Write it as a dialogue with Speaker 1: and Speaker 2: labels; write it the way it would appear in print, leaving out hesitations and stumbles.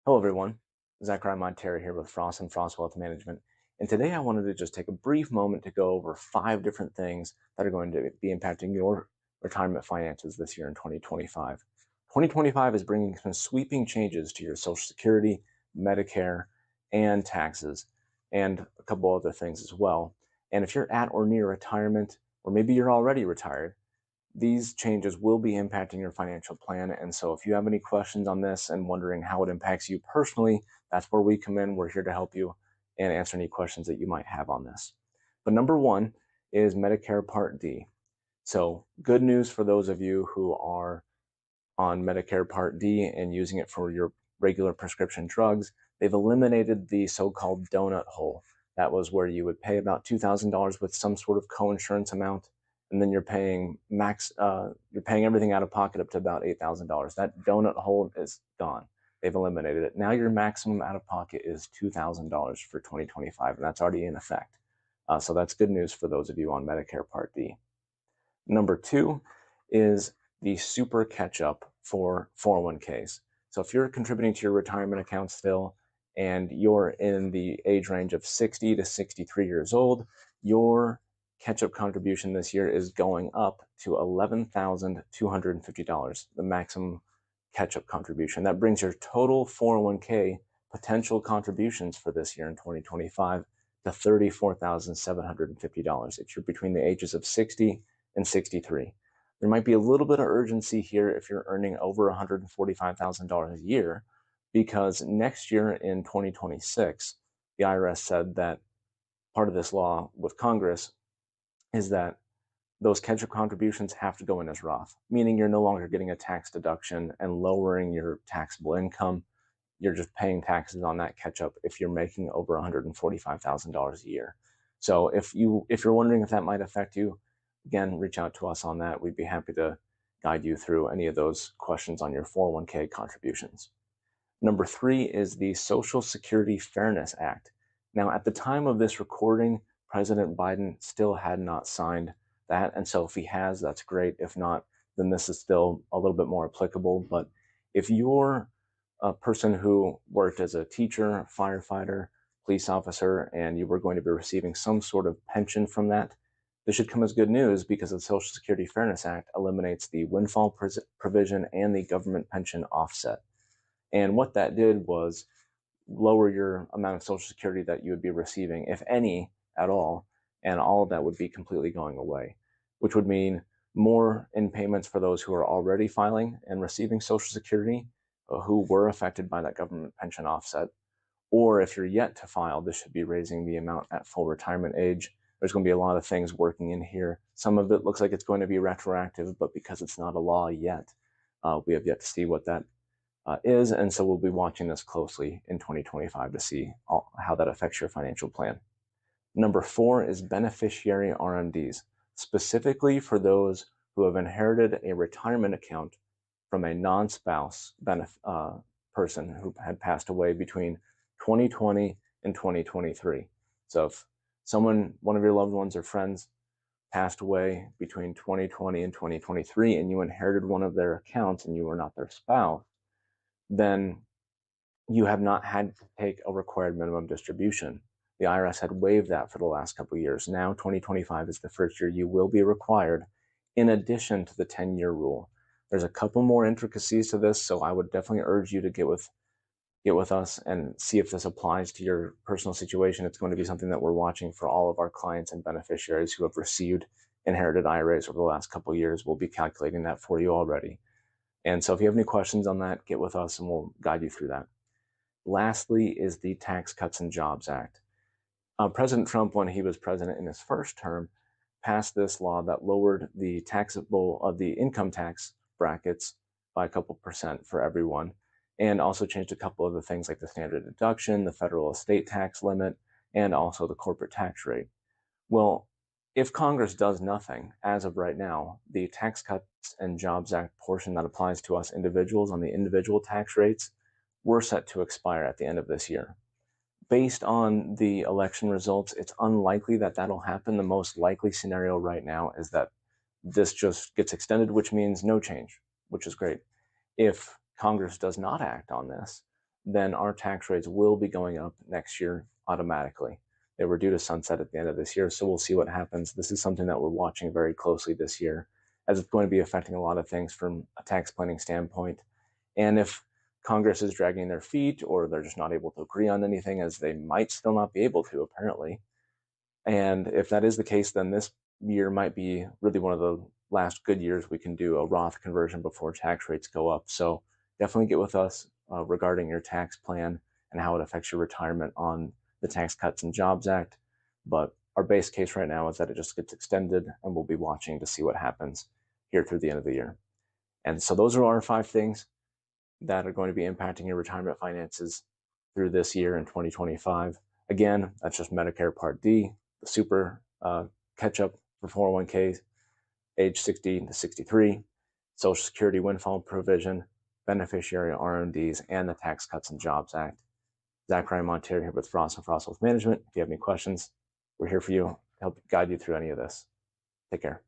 Speaker 1: Hello everyone, Zachary Montero here with Fross and Fross Wealth Management, and today I wanted to just take a brief moment to go over 5 different things that are going to be impacting your retirement finances this year in 2025. 2025 is bringing some sweeping changes to your Social Security, Medicare, and taxes, and a couple other things as well. And if you're at or near retirement, or maybe you're already retired, these changes will be impacting your financial plan. And so if you have any questions on this and wondering how it impacts you personally, that's where we come in. We're here to help you and answer any questions that you might have on this. But number one is Medicare Part D. So good news for those of you who are on Medicare Part D and using it for your regular prescription drugs. They've eliminated the so-called donut hole. That was where you would pay about $2,000 with some sort of co-insurance amount, and then you're paying everything out of pocket up to about $8,000. That donut hole is gone. They've eliminated it. Now your maximum out of pocket is $2,000 for 2025, and that's already in effect. So that's good news for those of you on Medicare Part D. Number two is the super catch-up for 401ks. So if you're contributing to your retirement account still, and you're in the age range of 60 to 63 years old, your catch-up contribution this year is going up to $11,250, the maximum catch-up contribution. That brings your total 401k potential contributions for this year in 2025 to $34,750 if you're between the ages of 60 and 63. There might be a little bit of urgency here if you're earning over $145,000 a year, because next year in 2026, the IRS said that part of this law with Congress is that those catch-up contributions have to go in as Roth, meaning you're no longer getting a tax deduction and lowering your taxable income. You're just paying taxes on that catch-up if you're making over $145,000 a year. So if you're wondering if that might affect you, again, reach out to us on that. We'd be happy to guide you through any of those questions on your 401k contributions. Number three is the Social Security Fairness Act. Now, at the time of this recording, President Biden still had not signed that. And so if he has, that's great. If not, then this is still a little bit more applicable. But if you're a person who worked as a teacher, firefighter, police officer, and you were going to be receiving some sort of pension from that, this should come as good news, because the Social Security Fairness Act eliminates the windfall provision and the government pension offset. And what that did was lower your amount of Social Security that you would be receiving, if any at all, and all of that would be completely going away, which would mean more in payments for those who are already filing and receiving Social Security, who were affected by that government pension offset. Or if you're yet to file, this should be raising the amount at full retirement age. There's going to be a lot of things working in here. Some of it looks like it's going to be retroactive, but because it's not a law yet, we have yet to see what that is. And so we'll be watching this closely in 2025 to see how that affects your financial plan. Number four is beneficiary RMDs, specifically for those who have inherited a retirement account from a non-spouse person who had passed away between 2020 and 2023. So if one of your loved ones or friends passed away between 2020 and 2023, and you inherited one of their accounts and you were not their spouse, then you have not had to take a required minimum distribution. The IRS had waived that for the last couple of years. Now, 2025 is the first year you will be required, in addition to the 10-year rule. There's a couple more intricacies to this, so I would definitely urge you to get with us and see if this applies to your personal situation. It's going to be something that we're watching for all of our clients and beneficiaries who have received inherited IRAs over the last couple of years. We'll be calculating that for you already. And so if you have any questions on that, get with us and we'll guide you through that. Lastly is the Tax Cuts and Jobs Act. President Trump, when he was president in his first term, passed this law that lowered the income tax brackets by a couple percent for everyone, and also changed a couple of the things like the standard deduction, the federal estate tax limit, and also the corporate tax rate. Well, if Congress does nothing, as of right now, the Tax Cuts and Jobs Act portion that applies to us individuals on the individual tax rates, we're set to expire at the end of this year. Based on the election results, it's unlikely that that'll happen. The most likely scenario right now is that this just gets extended, which means no change, which is great. If Congress does not act on this, then our tax rates will be going up next year automatically. They were due to sunset at the end of this year, so we'll see what happens. This is something that we're watching very closely this year, as it's going to be affecting a lot of things from a tax planning standpoint. And if Congress is dragging their feet, or they're just not able to agree on anything, as they might still not be able to, apparently, and if that is the case, then this year might be really one of the last good years we can do a Roth conversion before tax rates go up. So definitely get with us regarding your tax plan and how it affects your retirement on the Tax Cuts and Jobs Act. But our base case right now is that it just gets extended, and we'll be watching to see what happens here through the end of the year. And so those are our 5 things that are going to be impacting your retirement finances through this year in 2025. Again, that's just Medicare Part D, the super catch-up for 401ks, age 60 to 63, Social Security windfall provision, beneficiary RMDs, and the Tax Cuts and Jobs Act. Zach Ryan Montier here with Fross and Fross Wealth Management. If you have any questions, we're here for you to help guide you through any of this. Take care.